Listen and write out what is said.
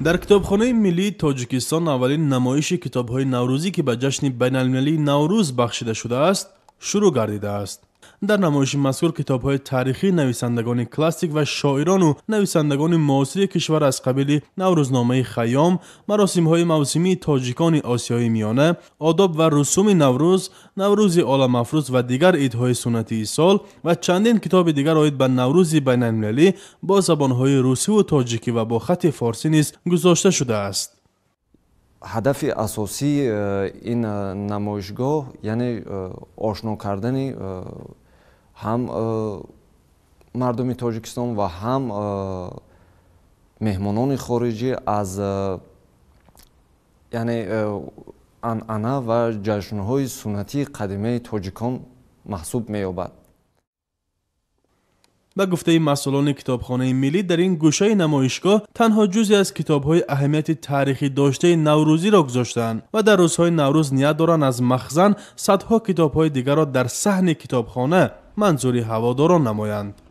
در کتابخانه ملی تاجیکستان اولین نمایش کتاب‌های نوروزی که به جشن بین‌المللی نوروز بخشیده شده است، شروع گردیده است. در نمایش مذکور کتاب‌های تاریخی نویسندگان کلاسیک و شاعران و نویسندگان معاصر کشور از قبیل نوروزنامه خیام، مراسم‌های موسمی تاجیکان آسیای میانه، آداب و رسوم نوروز، نوروز عالم افروز و دیگر عیدهای سنتی سال و چندین کتاب دیگر آید به نوروز بین‌المللی با زبان‌های روسی و تاجیکی و با خط فارسی نیز گذاشته شده است. هدف اساسی این نمایشگاه یعنی آشنا کردن هم مردم تاجیکستان و هم مهمانان خارجی از یعنی عنعنه و جشن‌های سنتی قدیمی تاجیکان محسوب می‌یابد. به گفته مسئولان کتابخانه ملی، در این گوشه نمایشگاه تنها جزئی از کتاب‌های اهمیت تاریخی داشته نوروزی را گذاشتند و در روزهای نوروز نیت دارند از مخزن صدها کتاب‌های دیگر را در صحن کتابخانه منظور هواداران نمایند.